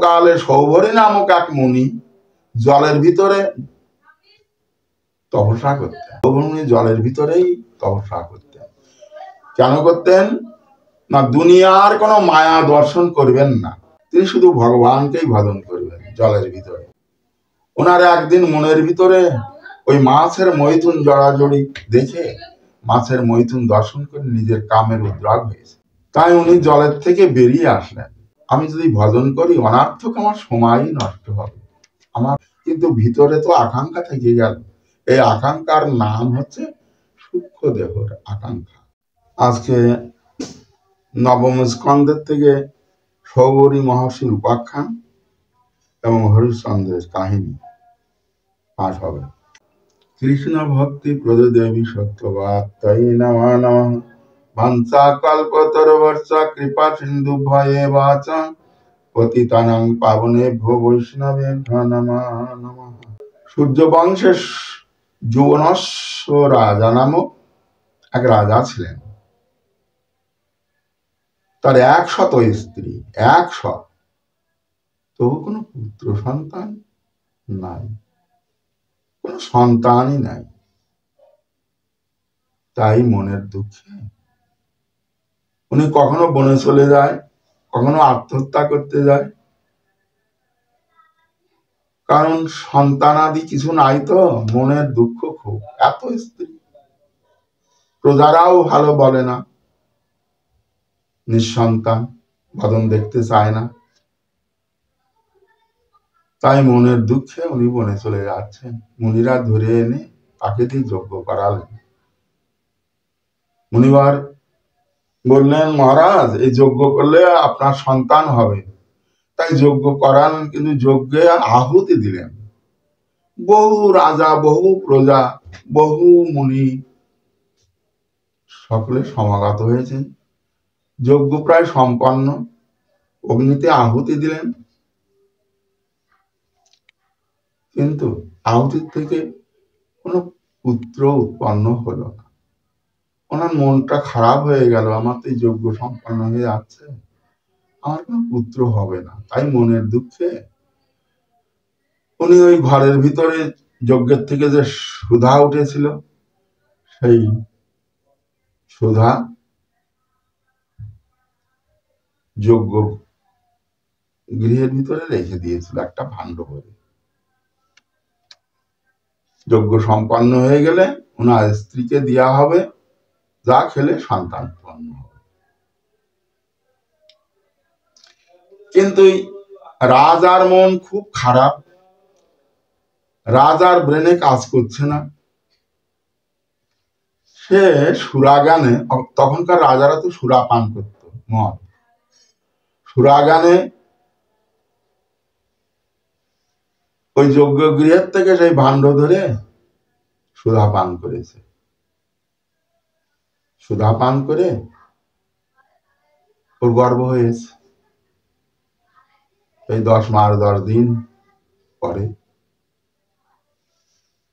কালে সৌভরী নামক এক মুনি জলের ভিতরে তপস্যা করতেন। সৌভরী জলের ভিতরেই তপস্যা করতেন। কেন করতেন না? দুনিয়ার কোনো মায়া দর্শন করবেন না, তিনি শুধু ভগবানকেই ভজন করবেন জলের ভিতরে। ওনার একদিন মনের ভিতরে ওই মাছের মৈথুন জড়াজড়ি দেখে মাছের মৈথুন দর্শন করে নিজের কামের উদ্রাগ হয়েছে। তাই উনি জলের থেকে বেরিয়ে আসলেন। আমি যদি ভজন করি অনার্থক আমার সময়ই নষ্ট হবে, আমার কিন্তু ভিতরে তো আকাঙ্ক্ষা থেকে গেল। এই আকাঙ্ক্ষার নাম হচ্ছে সূক্ষ্ম দেহর আকাঙ্ক্ষা। আজকে নবম স্কন্ধের থেকে সৌবরী মহর্ষির উপাখ্যান এবং হরিশ্চন্দ্রের কাহিনী পাঠ হবে। কৃষ্ণ ভক্তি প্রদেবী সত্যবাত্তাই নমঃ নমঃ। ভাঞ্চা কল্পতরুর্ভশ্চ কৃপা সিন্ধু ভয়ে বাচা পতিতানাং পাবনেভ্যো বৈষ্ণবেভ্যো নমঃ নমঃ। সূর্য বংশের যুবনস্য রাজা নামক এক রাজা ছিলেন। তার 100 স্ত্রী, 100, তবু কোনো পুত্র সন্তান নাই, কোনো সন্তানই নাই। তাই মনের দুঃখে উনি কখনো বনে চলে যায়, কখনো আত্মহত্যা করতে যায়, কারণ সন্তানাদি কিছু নাই তো। মনের দুঃখ খুব। এত স্ত্রী, প্রজারাও ভালো বলে না, নিঃসন্তান, বদন দেখতে চায় না। তাই মনের দুঃখে উনি বনে চলে যাচ্ছেন। মুনিরা ধরে এনে তাকে দিয়ে যজ্ঞ করালেন। মুনিবার বললেন, মহারাজ এই যজ্ঞ করলে আপনার সন্তান হবে। তাই যজ্ঞ করান, কিন্তু যজ্ঞে আহুতি দিলেন। বহু রাজা, বহু প্রজা, বহু মুনি সকলে সমাগত হয়েছেন। যজ্ঞ প্রায় সম্পন্ন, অগ্নিতে আহুতি দিলেন, কিন্তু আহুতির থেকে কোনো পুত্র উৎপন্ন হলো না। ওনার মনটা খারাপ হয়ে গেল, আমার তো এই যজ্ঞ সম্পন্ন হয়ে যাচ্ছে, আমার কোনো পুত্র হবে না। তাই মনের দুঃখে উনি ওই ঘরের ভিতরে যজ্ঞের থেকে যে সুধা উঠেছিল, সেই সুধা যজ্ঞ গৃহের ভিতরে রেখে দিয়েছিল একটা ভাণ্ড ভরে। যজ্ঞ সম্পন্ন হয়ে গেলে ওনার স্ত্রীকে দেওয়া হবে, যা খেলে সন্তান উৎপন্ন হবে। কিন্তু রাজার মন খুব খারাপ, রাজার ব্রেনে কাজ করছে না। সে সুরাগানে, তখনকার রাজারা তো সুরা পান করত, মদ, সুরাগানে ওই যজ্ঞ গৃহের থেকে সেই ভাণ্ড ধরে সুধা পান করেছে। সুধা পান করে ওর গর্ভ হয়েছে। এই 10 মাস 10 দিন পরে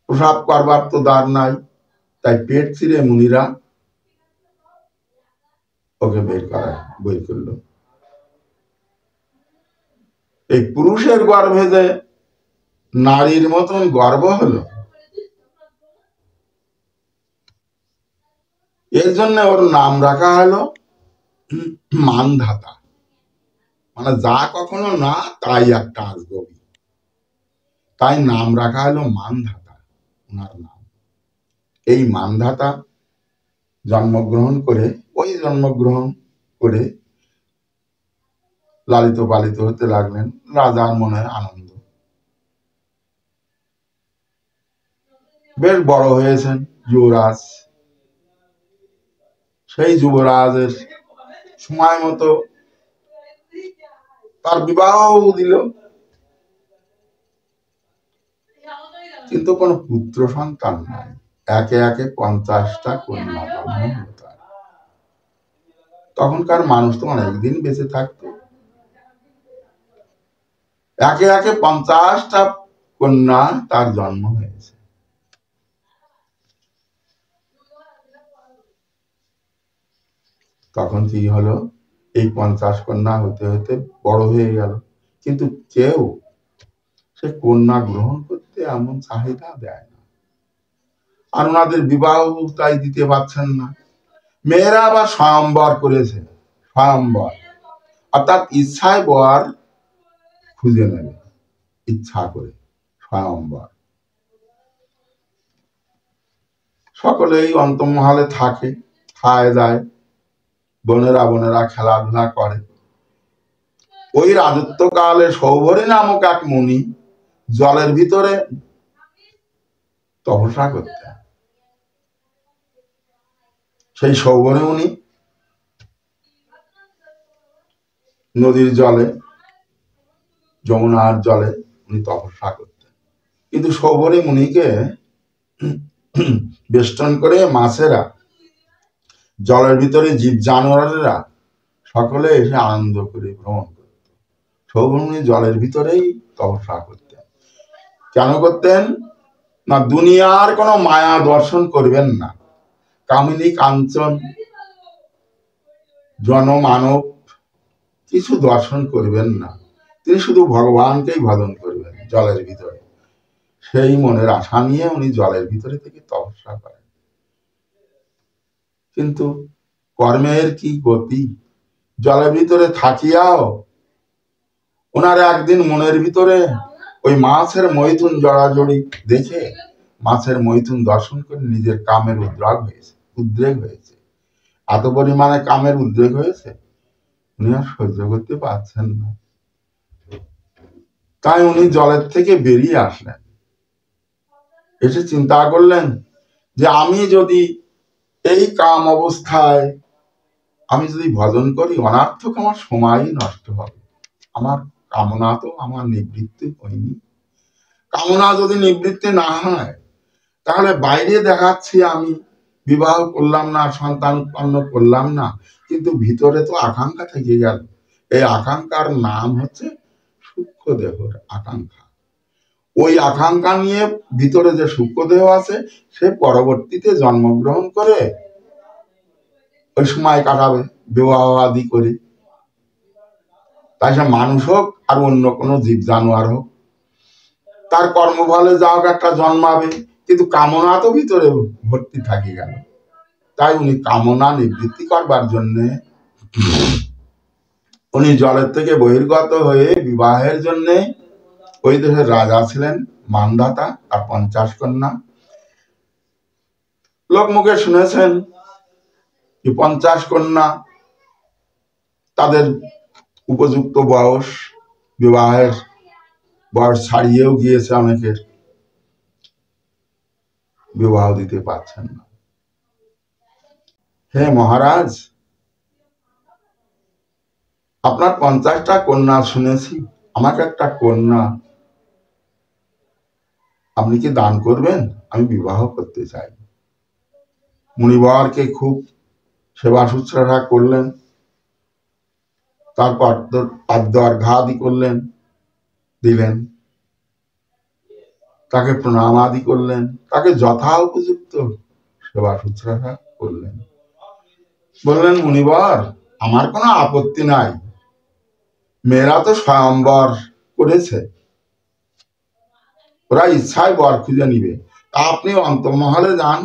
প্রসাব করবার তো দ্বার নাই, তাই পেট চিরে মুনিরা ওকে বের করলো। এই পুরুষের গর্ভে যে নারীর মতন গর্ভ হলো, এর জন্য ওর নাম রাখা হলো মানধাতা। মানে যা কখনো না তাই একটা আজগবি, তাই নাম রাখা হলো মানধাতা ওনার নাম। এই মানধাতা জন্মগ্রহণ করে লালিত পালিত হতে লাগলেন। রাজার মনে আনন্দ, বেশ বড় হয়েছেন, যুবরাজ। সেই যুবরাজের সময় মতো তার বিবাহ দিল, কিন্তু কোন পুত্র সন্তান নাই। একে একে 50টা কন্যা জন্ম হলো তার। তখনকার মানুষ তো অনেকদিন বেঁচে থাকতো। একে একে 50টা কন্যা তার জন্ম হয়েছে। তখন কি হলো, এই 50 কন্যা হতে হতে বড় হয়ে গেল। কিন্তু কেউ সে কন্যা গ্রহণ করতে এমন চাহিদা দেয় না, আর ওনাদের বিবাহ তাই দিতে পারছেন না। মেয়েরা আবার স্বয়ম্বর করেছে, স্বয়ম্বর অর্থাৎ ইচ্ছায় বর খুঁজে নেবে, ইচ্ছা করে স্বয়ম্বর। সকলেই অন্তর্মহলে থাকে, খায় যায়, বোনেরা বোনেরা খেলাধুলা করে। ওই রাজত্বকালে সৌভরী নামক এক মুনি জলের ভিতরে তপস্যা করতেন। সেই সৌভরী মুনি নদীর জলে, যমুনার জলে উনি তপস্যা করতেন। কিন্তু সৌভরী মুনিকে বেষ্টন করে মাছেরা, জলের ভিতরে জীব জানোয়ারেরা সকলে এসে আনন্দ করে ভ্রমণ করত। সৌভরী মুনি জলের ভিতরেই তপস্যা করতেন। কেন করতেন না, দুনিয়ার কোনো মায়া দর্শন করবেন না, কামিনী কাঞ্চন জনমানব কিছু দর্শন করবেন না, তিনি শুধু ভগবানকেই ভজন করবেন জলের ভিতরে। সেই মনের আশা নিয়ে উনি জলের ভিতরে থেকে তপস্যা করেন। কিন্তু কর্মের কি গতি, জলের ভিতরে থাকিয়াও ওনার একদিন মনের ভিতরে ওই মাছের মৈথুন জড়াজড়ি দেখে, মাছের মৈথুন দর্শন করে নিজের কামের উদ্রেক হয়েছে। এত পরিমাণে কামের উদ্রেক হয়েছে, উনি আর সহ্য করতে পারছেন না। তাই উনি জলের থেকে বেরিয়ে আসলেন, এসে চিন্তা করলেন যে আমি যদি এই কাম অবস্থায় আমি যদি ভজন করি, অনার্থক আমার সময়ই নষ্ট হবে। আমার কামনা তো আমার নিবৃত্তি হয়নি। কামনা যদি নিবৃত্তি না হয়, তাহলে বাইরে দেখাচ্ছি আমি বিবাহ করলাম না, সন্তান উৎপন্ন করলাম না, কিন্তু ভিতরে তো আকাঙ্ক্ষা থেকে গেল। এই আকাঙ্ক্ষার নাম হচ্ছে সূক্ষ্ম দেহর আকাঙ্ক্ষা। ওই আকাঙ্ক্ষা নিয়ে ভিতরে যে সূক্ষ্ম দেহ আছে, সে পরবর্তীতে জন্মগ্রহণ করে ওই সময় কাটাবে বিবাহ আদি করে। তাই সে মানুষ হোক আর অন্য কোনো জীব জানোয়ার হোক, তার কর্মফলে যা হোক একটা জন্মাবে, কিন্তু কামনা তো ভিতরে ভর্তি থাকে গেল। তাই উনি কামনা নিবৃত্তি করবার জন্য উনি জলের থেকে বহির্গত হয়ে বিবাহের জন্য, ওই দেশের রাজা ছিলেন মান্ধাতা, আর 50 কন্যা। লোক মুখে শুনেছেন যে 50 কন্যা, তাদের উপযুক্ত বয়স, বিবাহের বয়স ছাড়িয়েও গিয়েছে, অনেকের বিবাহ দিতে পারছেন না। হে মহারাজ, আপনার 50টা কন্যা শুনেছি, আমাকে একটা কন্যা আপনি কি দান করবেন? আমি বিবাহ করতে চাই। মুনিবরকে খুব সেবা শুশ্রূষা করলেন, তারপর পাদ্য অর্ঘ্যাদি করলেন, দিলেন, তাকে প্রণাম আদি করলেন, তাকে যথা উপযুক্ত সেবা শুশ্রূষা করলেন। বললেন, মুনিবর আমার কোনো আপত্তি নাই, মেয়েরা তো স্বয়ম্বর করেছে, ওরা ইচ্ছায় বর খুঁজে নিবে, আপনি অন্তর্মহলে যান,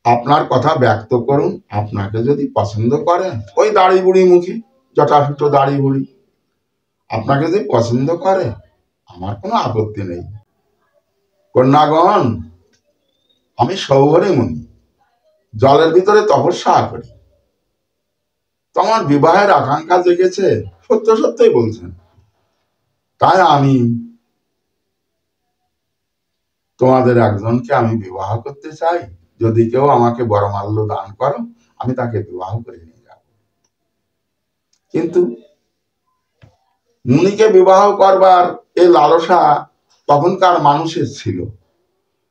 আপনার কথা ব্যক্ত করুন, আপনাকে যদি পছন্দ করেন, ওই দাড়ি বুড়ি মুখী, জটাসুটো দাড়ি বুড়ি, আপনাকে যদি পছন্দ করে আমার কোনো আপত্তি নেই। কন্যাগণ, আমি সৌভরী মুনি, জলের ভিতরে তপস্যা করি, তোমার বিবাহের আকাঙ্ক্ষা জেগেছে, সত্য সত্যই বলছেন, তাই আমি তোমাদের একজনকে আমি বিবাহ করতে চাই, যদি কেউ আমাকে বরমাল্য দান করো, আমি তাকে বিবাহ করে নিয়ে যাব। কিন্তু মুনিকে বিবাহ করবার এই লালসা তখনকার মানুষের ছিল,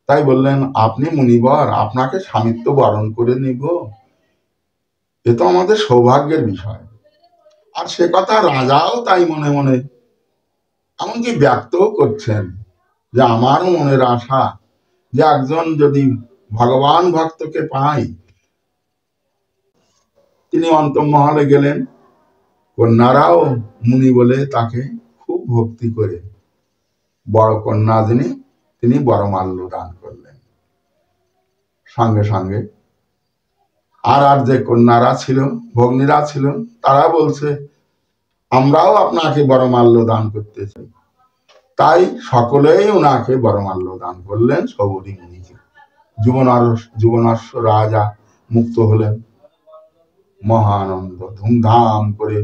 তাই বললেন, আপনি মুনিবর, আপনাকে স্বামিত্ব বরণ করে নিব, এ তো আমাদের সৌভাগ্যের বিষয়। আর সে কথা রাজাও তাই মনে মনে এমনকি ব্যক্তও করছেন, যে আমারও মনের আশা যে একজন যদি ভগবান ভক্তকে পাই। তিনি অন্তর্মহলে গেলেন, কন্যারাও মুনি বলে তাকে খুব ভক্তি করে বড় কন্যা যিনি তিনি বরমাল্য দান করলেন। সঙ্গে সঙ্গে আর যে কন্যারা ছিল, ভগ্নীরা ছিল, তারা বলছে আমরাও আপনাকে বরমাল্য দান করতে চাই। তাই সকলেই উনাকে বরমাল্য দান করলেন শবরী মুনিকে। যুবনাশ্ব রাজা মুক্ত হলেন। মহানন্দ ধুমধাম করে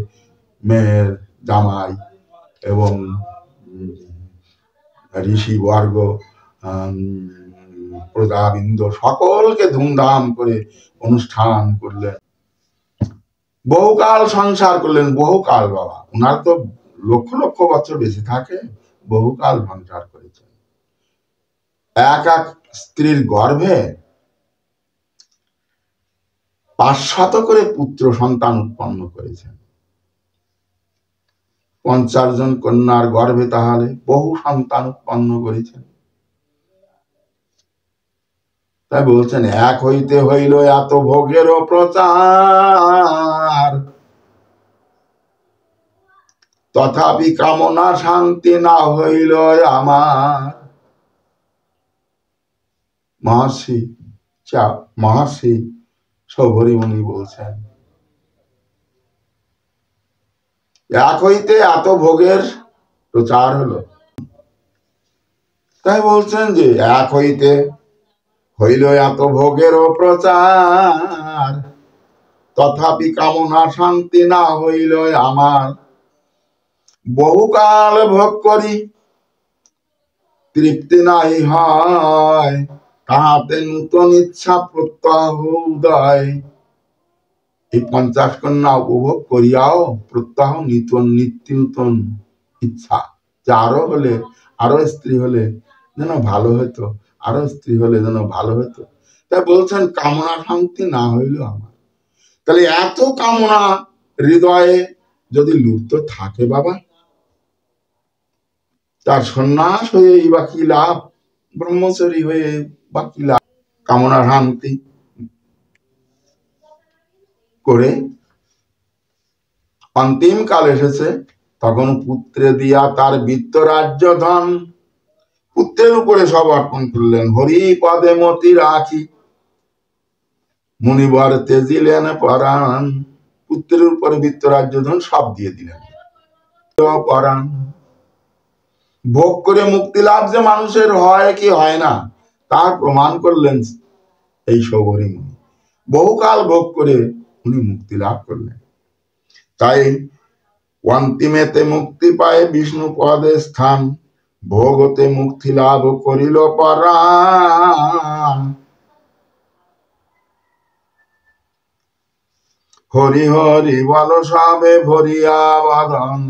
মেয়ের জামাই এবং ঋষিবর্গ, প্রজাবৃন্দ সকলকে ধুমধাম করে অনুষ্ঠান করলেন। বহুকাল সংসার করলেন, বহুকাল। বাবা উনার তো লক্ষ লক্ষ বছর বেশি থাকে, বহুকাল সংসার করেছেন। এক এক স্ত্রীর গর্ভে 500 করে পুত্র সন্তান উৎপন্ন করেছেন। 50 জন কন্যার গর্ভে তাহলে বহু সন্তান উৎপন্ন করেছেন। তাই বলছেন এক হইতে হইল এত ভোগেরও প্রচার, তথাপি কামনা শান্তি না হইল আমার। মহর্ষি শবরী মুনি বলছেন এক হইতে এত ভোগের প্রচার হলো। তাই বলছেন যে এক হইতে হইল এত ভোগেরও প্রচার, তথাপি কামনা শান্তি না হইল আমার। বহুকাল ভোগ করি তৃপ্তি নাই হয়, তাহাতে নূতন ইচ্ছা প্রত্যহ উদয়। এই 50 কন্যা উপভোগ করিয়াও প্রত্যহ নিত্য নূতন ইচ্ছা, যে আরো স্ত্রী হলে যেন ভালো হতো, আরো স্ত্রী হলে যেন ভালো হতো। তাই বলছেন কামনা শান্তি না হইল আমার। তাহলে এত কামনা হৃদয়ে যদি লুপ্ত থাকে বাবা, তার সন্ন্যাস হয়ে বা কি লাভ, ব্রহ্মচারী হয়ে বা কি লাভ। কামনা শান্তি করে অন্তিম কাল এসেছে, তখন পুত্রে দিয়া তার বৃত্ত রাজ্য ধন পুত্রের উপরে সব অর্পণ করলেন। হরি পদে মতি রাখি মুনিবর তেজিলেন পরাণ। পুত্রের উপরে বৃত্ত রাজ্য ধন সব দিয়ে দিলেন। পরাণ ভোগ করে মুক্তি লাভ যে মানুষের হয় কি হয় না তার প্রমাণ করলেন এই শবরী মুনি। বহুকাল ভোগ করে উনি মুক্তি লাভ করলেন। তাই অন্তিমেতে মুক্তি পায় বিষ্ণু পদে স্থান, ভোগতে মুক্তি লাভ করিল পরাণ। হরি হরি বল সবে ভরিয়া বদন।